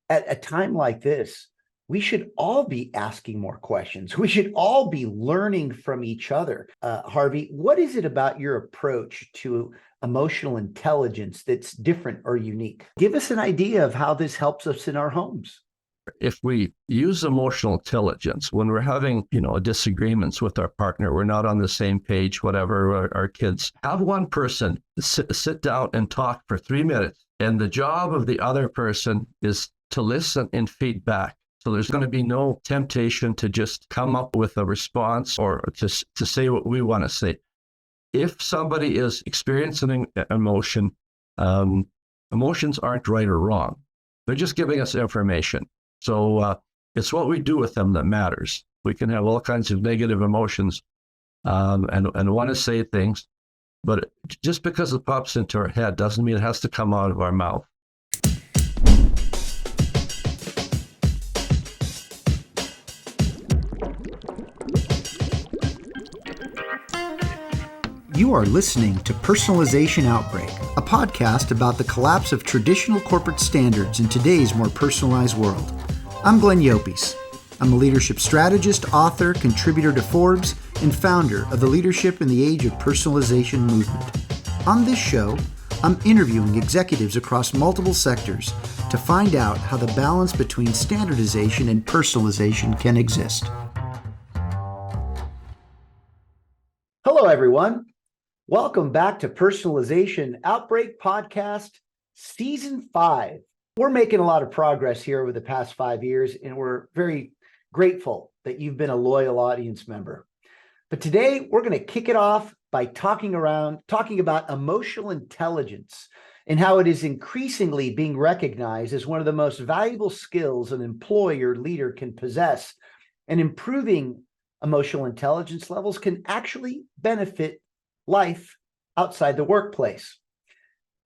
at a time like this, we should all be asking more questions. We should all be learning from each other. Harvey, what is it about your approach to emotional intelligence that's different or unique? Give us an idea of how this helps us in our homes. If we use emotional intelligence when we're having, disagreements with our partner, we're not on the same page, whatever, our kids, have one person sit down and talk for 3 minutes. And the job of the other person is to listen and feedback. So there's going to be no temptation to just come up with a response or to say what we want to say. If somebody is experiencing emotion, emotions aren't right or wrong. They're just giving us information. So it's what we do with them that matters. We can have all kinds of negative emotions and want to say things, but just because it pops into our head doesn't mean it has to come out of our mouth. You are listening to Personalization Outbreak, a podcast about the collapse of traditional corporate standards in today's more personalized world. I'm Glenn Yopes. I'm a leadership strategist, author, contributor to Forbes, and founder of the Leadership in the Age of Personalization movement. On this show, I'm interviewing executives across multiple sectors to find out how the balance between standardization and personalization can exist. Hello, everyone. Welcome back to Personalization Outbreak Podcast, Season 5. We're making a lot of progress here over the past 5 years, and we're very grateful that you've been a loyal audience member. But today, we're going to kick it off by talking about emotional intelligence and how it is increasingly being recognized as one of the most valuable skills an employee or leader can possess. And improving emotional intelligence levels can actually benefit life outside the workplace.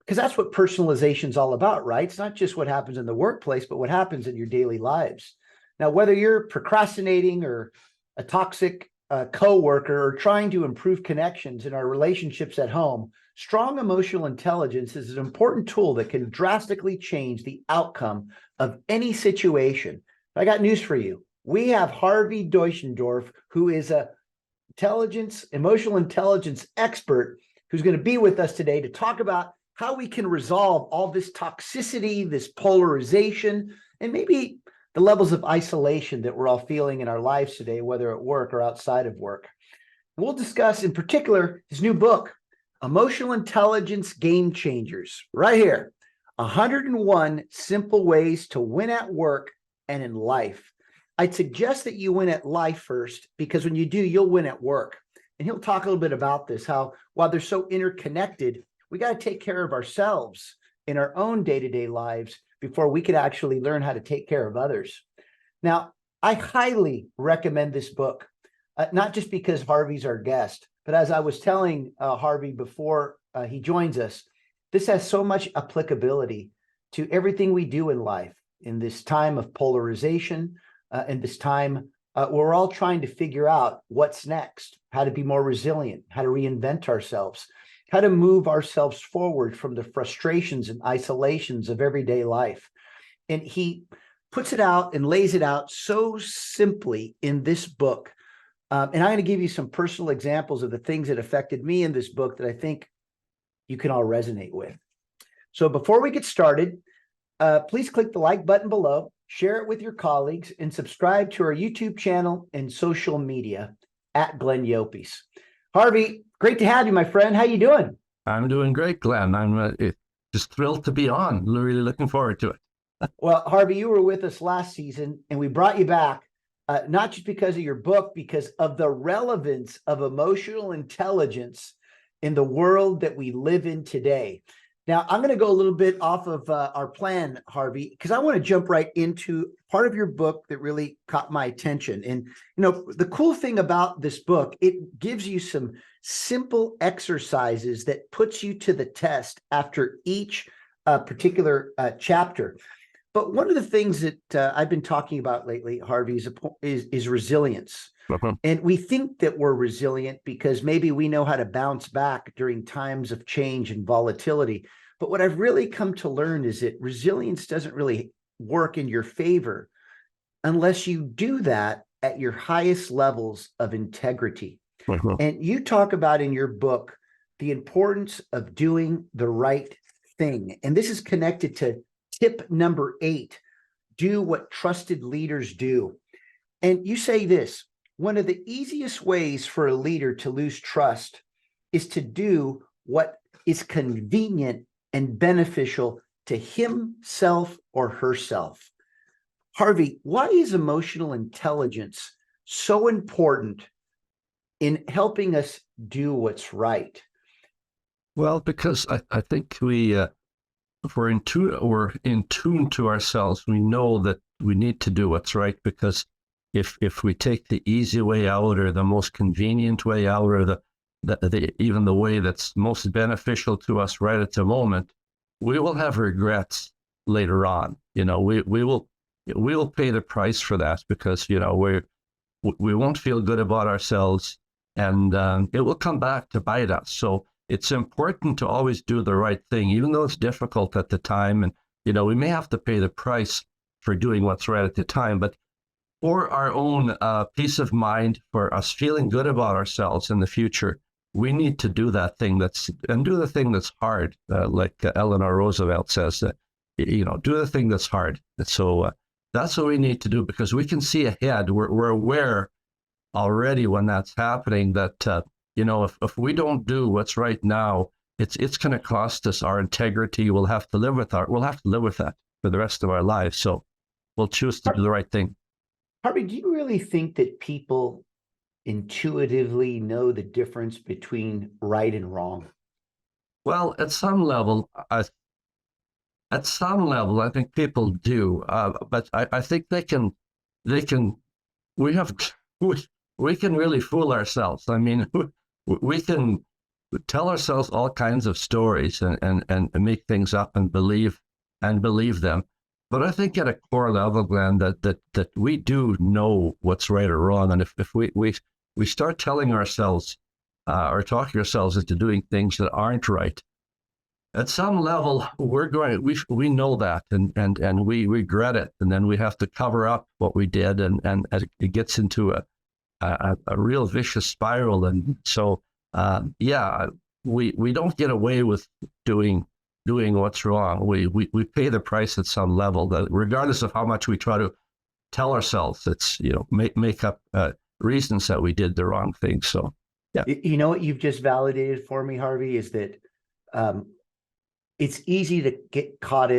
Because that's what personalization is all about, right? It's not just what happens in the workplace, but what happens in your daily lives. Now, whether you're procrastinating or a toxic coworker or trying to improve connections in our relationships at home, strong emotional intelligence is an important tool that can drastically change the outcome of any situation. I got news for you. We have Harvey Deutschendorf, who is a emotional intelligence expert, who's going to be with us today to talk about how we can resolve all this toxicity, this polarization, and maybe the levels of isolation that we're all feeling in our lives today, whether at work or outside of work. And we'll discuss in particular his new book, Emotional Intelligence Game Changers, right here, 101 Simple Ways to Win at Work and in Life. I'd suggest that you win at life first, because when you do, you'll win at work. And he'll talk a little bit about this, how while they're so interconnected, we got to take care of ourselves in our own day-to-day lives before we could actually learn how to take care of others. Now, I highly recommend this book, not just because Harvey's our guest, but as I was telling Harvey before he joins us, this has so much applicability to everything we do in life in this time of polarization, in this time we're all trying to figure out what's next, how to be more resilient, how to reinvent ourselves, how to move ourselves forward from the frustrations and isolations of everyday life. And he puts it out and lays it out so simply in this book. And I'm going to give you some personal examples of the things that affected me in this book that I think you can all resonate with. So before we get started, please click the like button below, share it with your colleagues, and subscribe to our YouTube channel and social media at Glenn Yopes. Harvey, great to have you, my friend. How you doing? I'm doing great, Glenn. I'm just thrilled to be on. Really looking forward to it. Well, Harvey, you were with us last season, and we brought you back, not just because of your book, because of the relevance of emotional intelligence in the world that we live in today. Now, I'm going to go a little bit off of our plan, Harvey, because I want to jump right into part of your book that really caught my attention. And, the cool thing about this book, it gives you some simple exercises that puts you to the test after each particular chapter. But one of the things that I've been talking about lately, Harvey, is resilience. And we think that we're resilient because maybe we know how to bounce back during times of change and volatility. But what I've really come to learn is that resilience doesn't really work in your favor unless you do that at your highest levels of integrity. And you talk about in your book the importance of doing the right thing. And this is connected to tip number 8, do what trusted leaders do. And you say this: one of the easiest ways for a leader to lose trust is to do what is convenient and beneficial to himself or herself. Harvey, why is emotional intelligence so important in helping us do what's right? Well, because I think if we're in tune to ourselves, we know that we need to do what's right, because if we take the easy way out or the most convenient way out or even the way that's most beneficial to us right at the moment, we will have regrets later on. We will pay the price for that, because we won't feel good about ourselves, and it will come back to bite us. So it's important to always do the right thing, even though it's difficult at the time. And, we may have to pay the price for doing what's right at the time, but for our own peace of mind, for us feeling good about ourselves in the future, we need to do that thing do the thing that's hard. Like Eleanor Roosevelt says, do the thing that's hard. And so that's what we need to do, because we can see ahead. We're aware already when that's happening that, if we don't do what's right now, it's going to cost us our integrity. We'll have to live with that for the rest of our lives. So we'll choose to do the right thing. Harvey, do you really think that people intuitively know the difference between right and wrong? Well, at some level, I think people do, but I think we can really fool ourselves. I mean, we can tell ourselves all kinds of stories and make things up and believe them. But I think at a core level, Glenn, that we do know what's right or wrong. And if we start telling ourselves or talking ourselves into doing things that aren't right, at some level, we know that and we regret it. And then we have to cover up what we did, and it gets into a real vicious spiral. And so, we don't get away with doing what's wrong. We pay the price at some level, that regardless of how much we try to tell ourselves, it's, make up reasons that we did the wrong thing. So, yeah. You know what you've just validated for me, Harvey, is that it's easy to get caught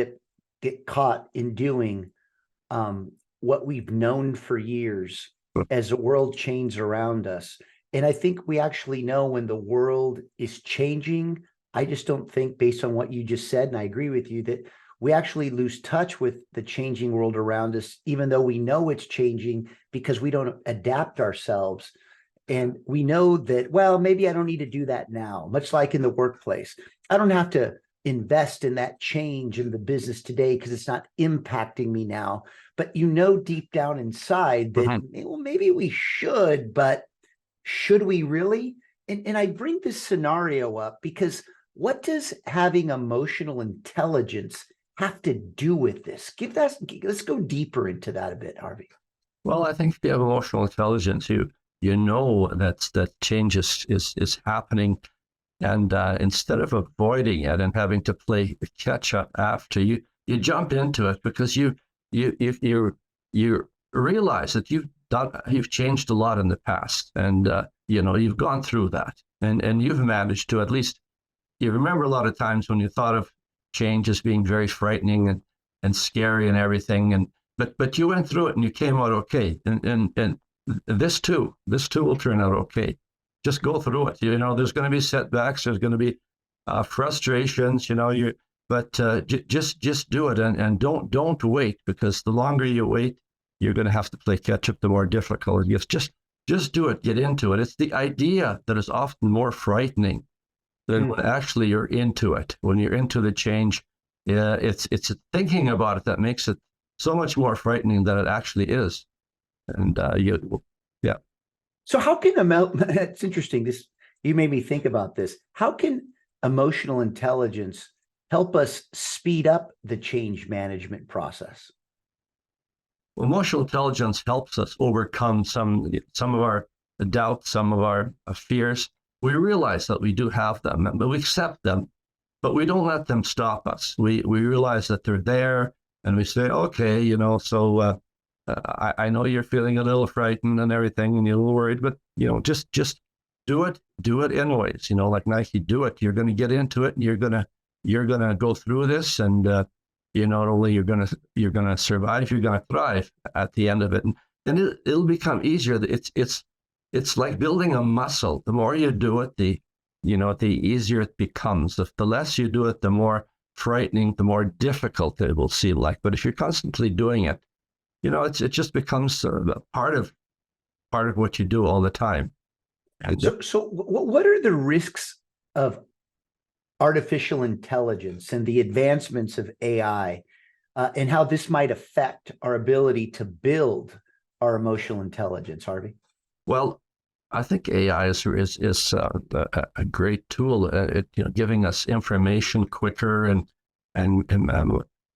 in doing what we've known for years as the world changes around us. And I think we actually know when the world is changing. I just don't think, based on what you just said, and I agree with you, that we actually lose touch with the changing world around us, even though we know it's changing, because we don't adapt ourselves. And we know that, well, maybe I don't need to do that now, much like in the workplace. I don't have to invest in that change in the business today because it's not impacting me now. But deep down inside that, well, maybe we should, but should we really? And I bring this scenario up because what does having emotional intelligence have to do with this? Let's go deeper into that a bit, Harvey. Well, I think if you have emotional intelligence, you know that change is happening, and instead of avoiding it and having to play catch up after, you jump into it, because you realize that you've changed a lot in the past, and you've gone through that, and you've managed to, at least you remember a lot of times when you thought of change as being very frightening and scary and everything, but you went through it and you came out okay, and this too will turn out okay. Just go through it. There's going to be setbacks, there's going to be frustrations, but just do it, and don't wait, because the longer you wait, you're going to have to play catch up. The more difficult it gets. Just do it. Get into it. It's the idea that is often more frightening than when actually you're into it. When you're into the change, it's thinking about it that makes it so much more frightening than it actually is. And yeah. So how can it's interesting. You made me think about this. How can emotional intelligence help us speed up the change management process? Emotional intelligence helps us overcome some of our doubts, some of our fears. We realize that we do have them, but we accept them, but we don't let them stop us. We realize that they're there, and we say, okay, so I know you're feeling a little frightened and everything, and you're a little worried, but just do it anyways. Like Nike, do it. You're going to get into it, and you're gonna go through this, and not only you're gonna survive, you're gonna thrive at the end of it, and it'll become easier. It's like building a muscle. The more you do it, the easier it becomes. The less you do it, the more frightening, the more difficult it will seem like. But if you're constantly doing it, it just becomes sort of a part of what you do all the time. So what are the risks of artificial intelligence and the advancements of AI, and how this might affect our ability to build our emotional intelligence, Harvey? Well, I think AI is a great tool at giving us information quicker and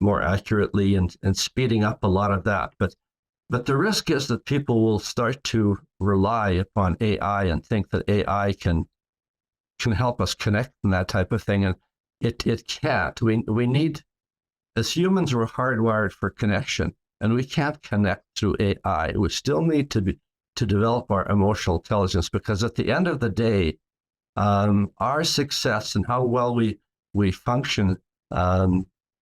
more accurately and speeding up a lot of that. But the risk is that people will start to rely upon AI and think that AI can help us connect and that type of thing, and it can't. We need, as humans, we're hardwired for connection, and we can't connect through AI. We still need to develop our emotional intelligence, because at the end of the day, our success and how well we function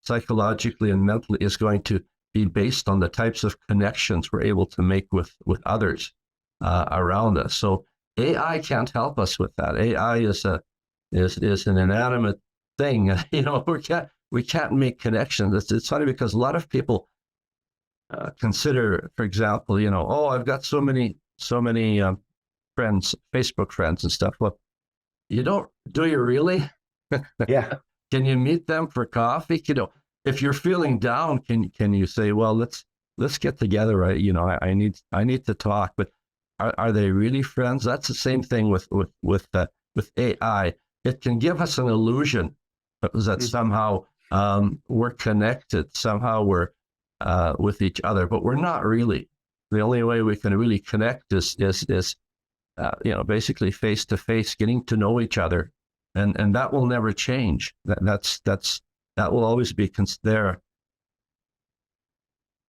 psychologically and mentally is going to be based on the types of connections we're able to make with others around us. So AI can't help us with that. AI is an inanimate thing. We can't make connections. It's funny because a lot of people consider, for example, oh, I've got so many friends, Facebook friends and stuff. Well, do you really? Yeah. Can you meet them for coffee? If you're feeling down, can you say, well, let's get together, right? I need to talk, but are they really friends? That's the same thing with AI. It can give us an illusion that somehow we're connected, somehow we're with each other, but we're not really. The only way we can really connect is basically face to face, getting to know each other, and that will never change. That will always be there.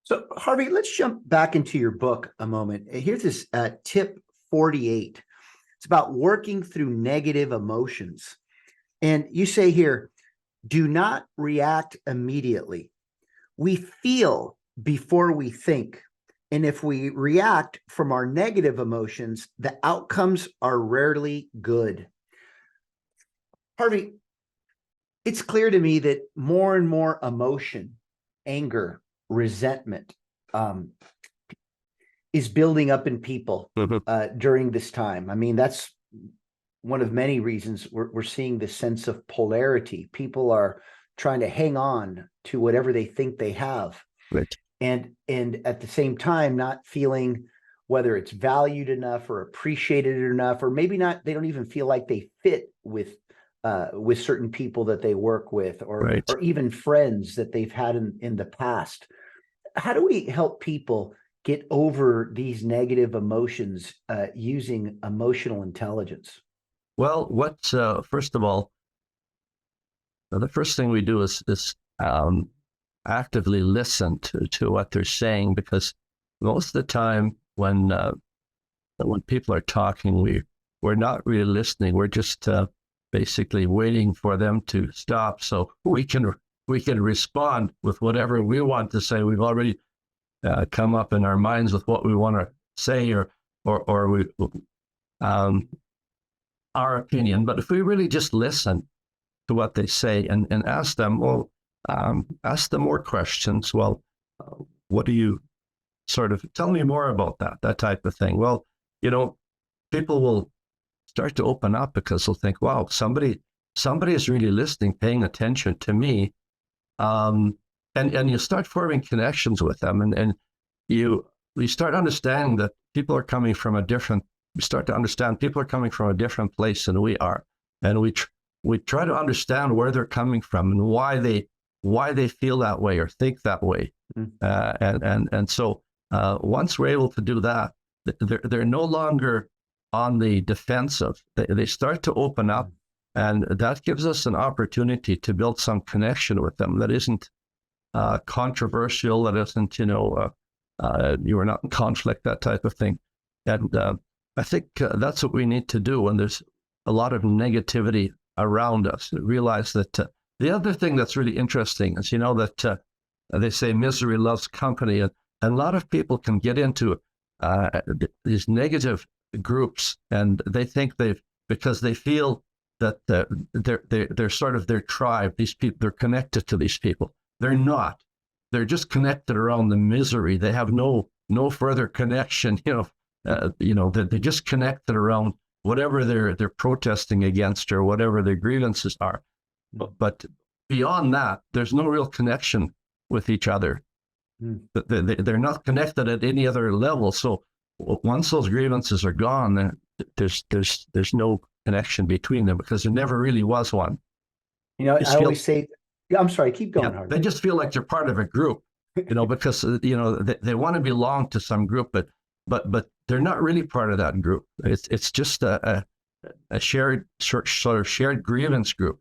So, Harvey, let's jump back into your book a moment. Here's this tip 48. It's about working through negative emotions. And you say here, do not react immediately. We feel before we think. And if we react from our negative emotions, the outcomes are rarely good. Harvey, it's clear to me that more and more emotion, anger, resentment is building up in people during this time. I mean, that's one of many reasons we're seeing this sense of polarity. People are trying to hang on to whatever they think they have. Right. And at the same time, not feeling whether it's valued enough or appreciated enough, or maybe not, they don't even feel like they fit with certain people that they work with, or Right. or even friends that they've had in the past. How do we help people get over these negative emotions using emotional intelligence? Well, first of all, the first thing we do is actively listen to what they're saying, because most of the time when people are talking, we're not really listening. We're just basically waiting for them to stop so we can respond with whatever we want to say. We've already come up in our minds with what we want to say, or our opinion. But if we really just listen to what they say and ask them, ask them more questions. Well, what do you tell me more about that type of thing? Well, people will start to open up, because they'll think, wow, somebody is really listening, paying attention to me. And you start forming connections with them, and you start understanding that people are coming from a different place than we are. And we try to understand where they're coming from and why they feel that way or think that way. And so once we're able to do that, they're no longer on the defensive. They start to open up, and that gives us an opportunity to build some connection with them that isn't controversial, that isn't, you are not in conflict, that type of thing. And I think that's what we need to do when there's a lot of negativity around us. Realize that the other thing that's really interesting is, that they say misery loves company, and a lot of people can get into these negative groups, and they think because they feel that they're sort of their tribe. These people, they're connected to these people. They're not. They're just connected around the misery. They have no further connection. They're just connected around whatever they're protesting against or whatever their grievances are. But beyond that, there's no real connection with each other. They're not connected at any other level. So once those grievances are gone, there's no connection between them, because there never really was one. I always say, I'm sorry, keep going, yeah, Harvey. They just feel like they're part of a group, because they want to belong to some group, but they're not really part of that group. It's just a shared sort of shared grievance group,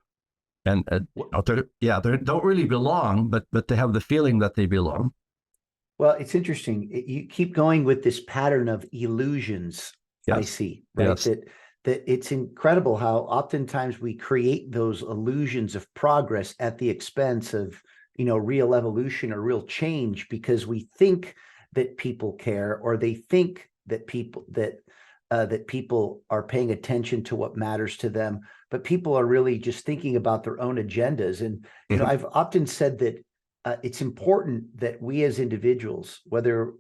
and they don't really belong, but they have the feeling that they belong. Well, it's interesting. You keep going with this pattern of illusions. Yes. I see, right? Yes. That it's incredible how oftentimes we create those illusions of progress at the expense of, real evolution or real change, because we think that people care, or they think that people are paying attention to what matters to them, but people are really just thinking about their own agendas. And I've often said that it's important that we as individuals, whether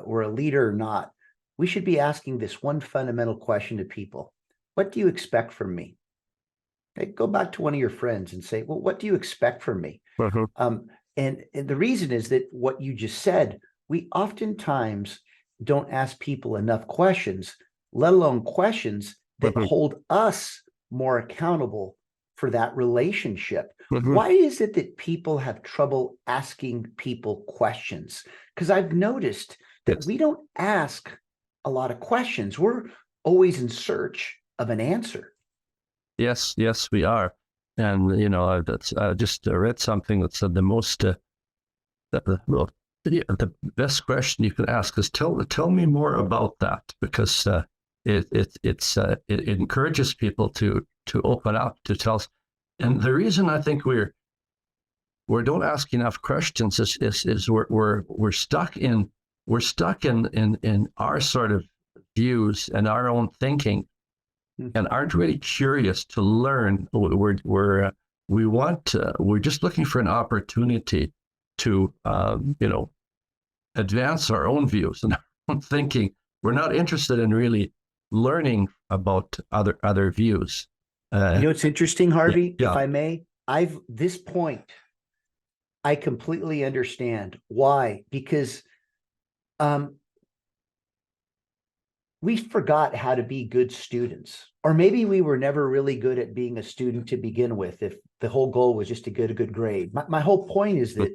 we're a leader or not, we should be asking this one fundamental question to people: what do you expect from me? Okay, go back to one of your friends and say, well, what do you expect from me? And the reason is that what you just said, we oftentimes don't ask people enough questions, let alone questions that hold us more accountable for that relationship. Why is it that people have trouble asking people questions? Because I've noticed that we don't ask a lot of questions. We're always in search of an answer. Yes, we are. And, I just read something that said the best question you can ask is tell me more about that, because it encourages people to open up, to tell us. And the reason I think we don't ask enough questions is we're stuck in our sort of views and our own thinking, and aren't really curious to learn. We're just looking for an opportunity to advance our own views and our own thinking. We're not interested in really learning about other views. It's interesting, Harvey, if I may, this point, I completely understand why, because we forgot how to be good students, or maybe we were never really good at being a student to begin with, if the whole goal was just to get a good grade. My whole point is that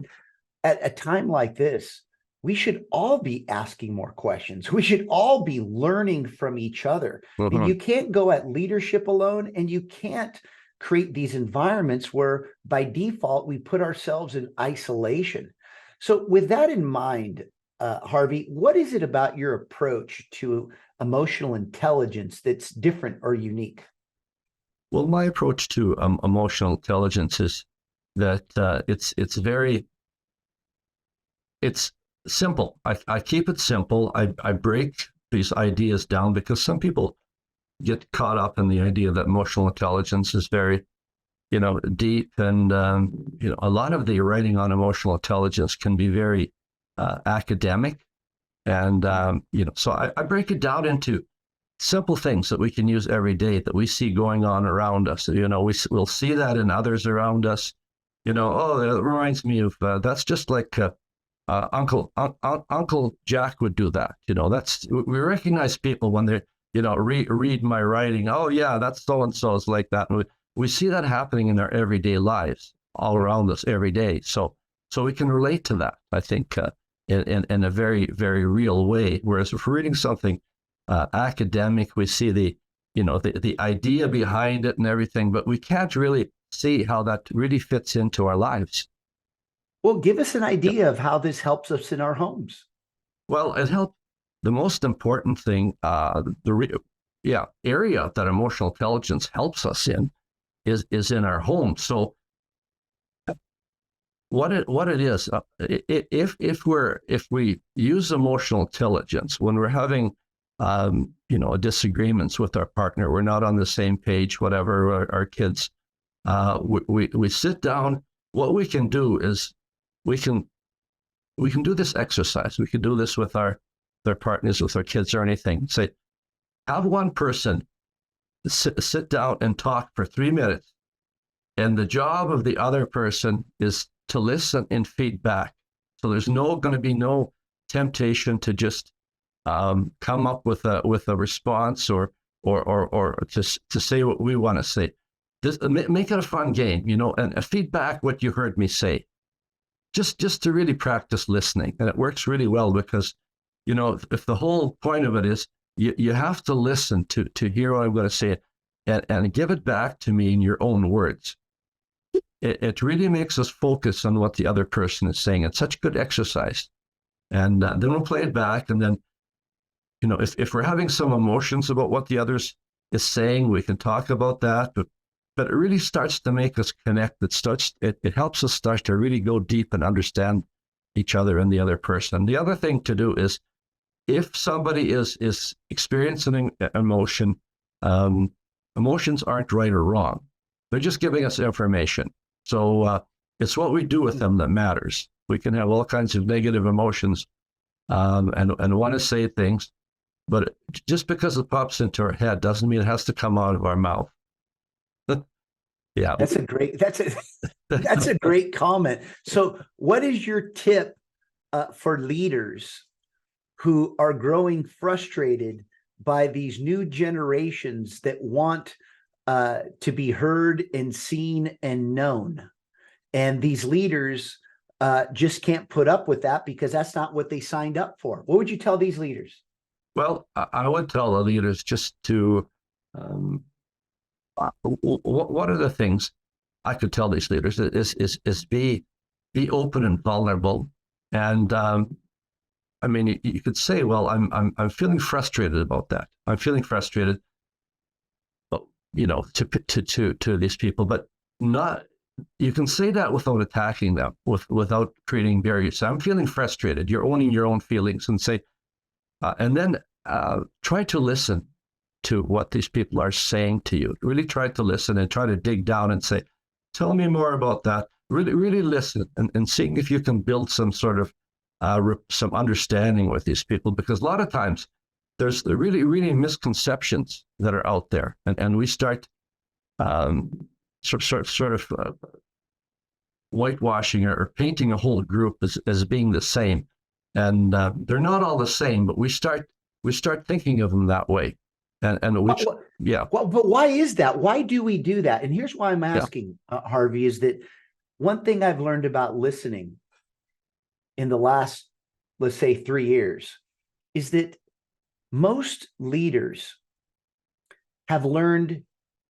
at a time like this, we should all be asking more questions. We should all be learning from each other. And you can't go at leadership alone, and you can't create these environments where by default we put ourselves in isolation. So with that in mind, Harvey, what is it about your approach to emotional intelligence that's different or unique? Well, my approach to emotional intelligence is that it's simple. I keep it simple. I break these ideas down, because some people get caught up in the idea that emotional intelligence is very, deep, and a lot of the writing on emotional intelligence can be very academic, and so I break it down into simple things that we can use every day, that we see going on around us. We'll see that in others around us. Oh, that reminds me of that's just like Uncle Jack would do that. We recognize people when they read my writing. Oh yeah, that's so and so is like that. And we see that happening in our everyday lives all around us every day. So we can relate to that. I think in a very, very real way. Whereas if we're reading something academic, we see the idea behind it and everything, but we can't really see how that really fits into our lives. Well, give us an idea of how this helps us in our homes. Well, it helps. The most important thing, area that emotional intelligence helps us in is in our home. So what it is, if we use emotional intelligence when we're having disagreements with our partner, we're not on the same page, whatever, our kids, we sit down. What we can do is we can do this exercise. We can do this with their partners, with our kids, or anything. Say, have one person sit down and talk for 3 minutes, and the job of the other person is to listen and feedback. So there's going to be no temptation to just come up with a response or to say what we want to say. Make it a fun game, and feedback what you heard me say. Just to really practice listening, and it works really well because, if the whole point of it is you have to listen to hear what I'm going to say, and give it back to me in your own words. It really makes us focus on what the other person is saying. It's such good exercise. And then we'll play it back. And then, if we're having some emotions about what the other is saying, we can talk about that. But it really starts to make us connect. It helps us start to really go deep and understand each other and the other person. The other thing to do is, if somebody is experiencing emotion, emotions aren't right or wrong. They're just giving us information. So it's what we do with them that matters. We can have all kinds of negative emotions and want to say things, but just because it pops into our head doesn't mean it has to come out of our mouth. Yeah, that's a great comment. So, what is your tip for leaders who are growing frustrated by these new generations that want to be heard and seen and known, and these leaders just can't put up with that because that's not what they signed up for? What would you tell these leaders? Well, I would tell the leaders just to. What are the things I could tell these leaders is be open and vulnerable, and you could say, well, I'm feeling frustrated about that. I'm feeling frustrated, to these people, but not. You can say that without attacking them, without creating barriers. So I'm feeling frustrated. You're owning your own feelings, and say, and then try to listen to what these people are saying to you. Really try to listen and try to dig down and say, tell me more about that. Really, really listen and seeing if you can build some sort of some understanding with these people, because a lot of times there's really, really misconceptions that are out there, and we start sort of whitewashing or painting a whole group as being the same, and they're not all the same, but we start thinking of them that way. And which, yeah. Well, but why is that? Why do we do that? And here's why I'm asking, Harvey, is that one thing I've learned about listening in the last, let's say, 3 years, is that most leaders have learned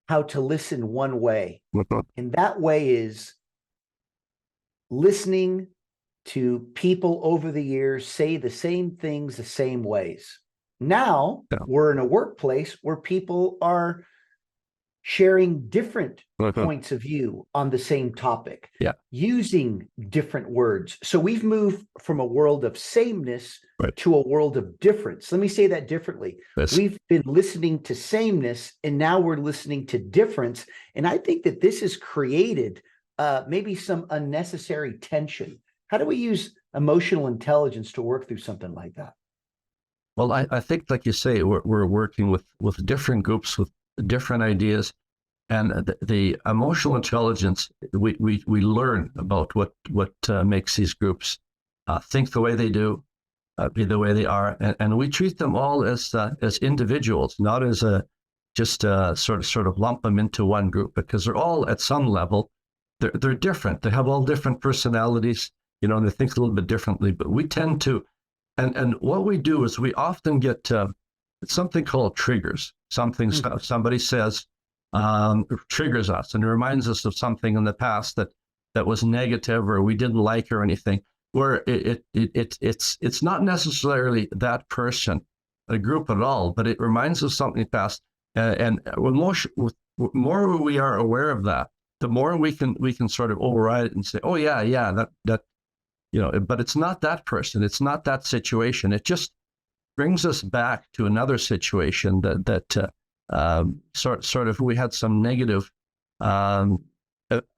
how to listen one way. And that way is listening to people over the years say the same things the same ways. Now we're in a workplace where people are sharing different points of view on the same topic, using different words. So we've moved from a world of sameness to a world of difference. Let me say that differently. Yes. We've been listening to sameness, and now we're listening to difference. And I think that this has created maybe some unnecessary tension. How do we use emotional intelligence to work through something like that? Well, I think, like you say, we're working with different groups with different ideas, and the emotional intelligence, we learn about what makes these groups think the way they do, be the way they are, and we treat them all as individuals, not as just sort of lump them into one group, because they're all at some level they're different. They have all different personalities. and they think a little bit differently. But we tend to, and what we do is we often get something called triggers. Something somebody says triggers us, and it reminds us of something in the past that was negative or we didn't like or anything. Where it's not necessarily that person, a group at all, but it reminds us of something past. And the more we are aware of that, the more we can sort of override it and say, oh yeah, that but it's not that person, it's not that situation. It just brings us back to another situation that sort of we had some negative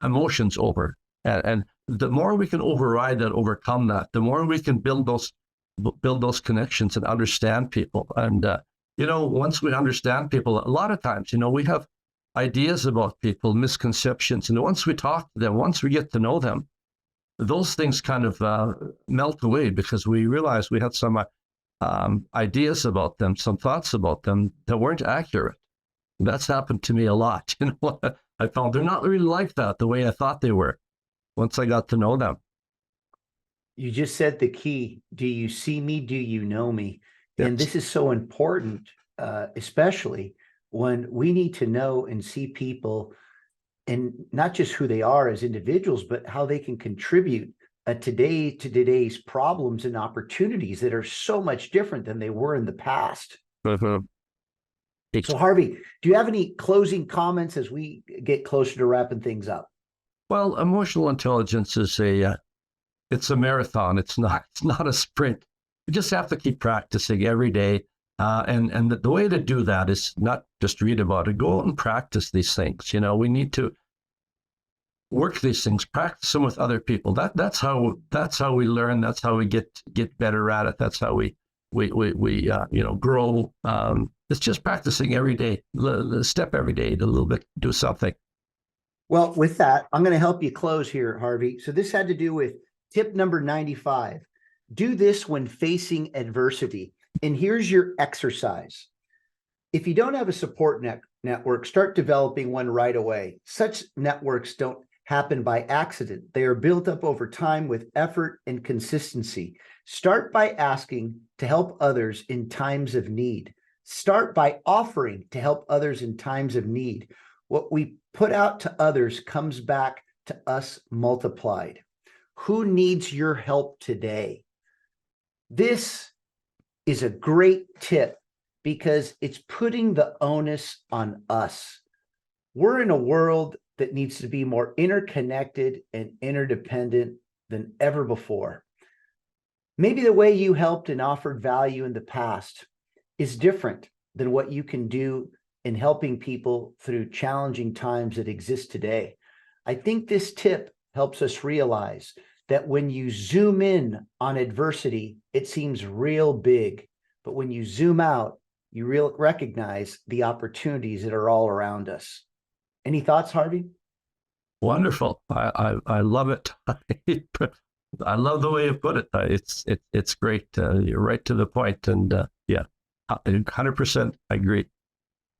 emotions over, and the more we can override that, overcome that, the more we can build those connections and understand people. And once we understand people, a lot of times, we have ideas about people, misconceptions, and once we talk to them, once we get to know them, those things kind of melt away because we realize we had some ideas about them, some thoughts about them that weren't accurate. That's happened to me a lot. I found they're not really like that the way I thought they were once I got to know them. You just said the key. Do you see me? Do you know me? Yes. And this is so important, especially when we need to know and see people, and not just who they are as individuals, but how they can contribute to today's problems and opportunities that are so much different than they were in the past. So Harvey, do you have any closing comments as we get closer to wrapping things up? Well, emotional intelligence is it's a marathon. It's not a sprint. You just have to keep practicing every day. And the way to do that is not just read about it. Go out and practice these things. We need to work these things, practice them with other people. That's how we learn. That's how we get better at it. That's how we grow. It's just practicing every day, step every day, a little bit, do something. Well, with that, I'm going to help you close here, Harvey. So this had to do with tip number 95. Do this when facing adversity. And here's your exercise. If you don't have a support network, start developing one right away. Such networks don't happen by accident. They are built up over time with effort and consistency. Start by asking to help others in times of need. Start by offering to help others in times of need. What we put out to others comes back to us multiplied. Who needs your help today? This is a great tip because it's putting the onus on us. We're in a world that needs to be more interconnected and interdependent than ever before. Maybe the way you helped and offered value in the past is different than what you can do in helping people through challenging times that exist today. I think this tip helps us realize that when you zoom in on adversity, it seems real big. But when you zoom out, you recognize the opportunities that are all around us. Any thoughts, Harvey? Wonderful. I love it. I love the way you put it. It's great. You're right to the point. And 100% I agree.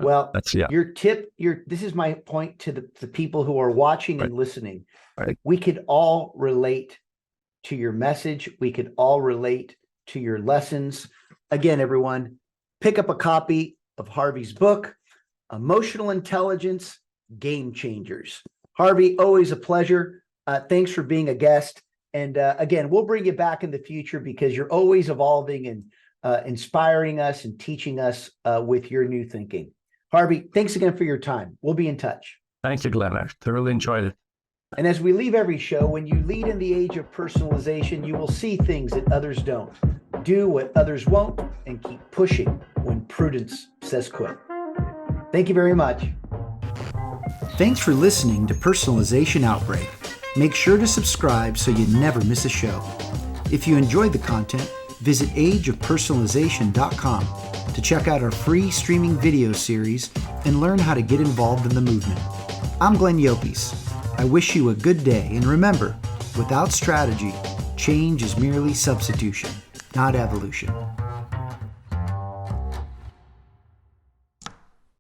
Well, your tip, this is my point to the people who are watching and listening. Right. We could all relate to your message. We could all relate to your lessons. Again, everyone, pick up a copy of Harvey's book, Emotional Intelligence, Game Changers. Harvey, always a pleasure. Thanks for being a guest. And again, we'll bring you back in the future because you're always evolving and inspiring us and teaching us with your new thinking. Harvey, thanks again for your time. We'll be in touch. Thank you, Glenn. I thoroughly enjoyed it. And as we leave every show, when you lead in the age of personalization, you will see things that others don't. Do what others won't and keep pushing when prudence says quit. Thank you very much. Thanks for listening to Personalization Outbreak. Make sure to subscribe so you never miss a show. If you enjoyed the content, visit ageofpersonalization.com to check out our free streaming video series and learn how to get involved in the movement. I'm Glenn Yopes. I wish you a good day, and remember, without strategy, change is merely substitution, not evolution.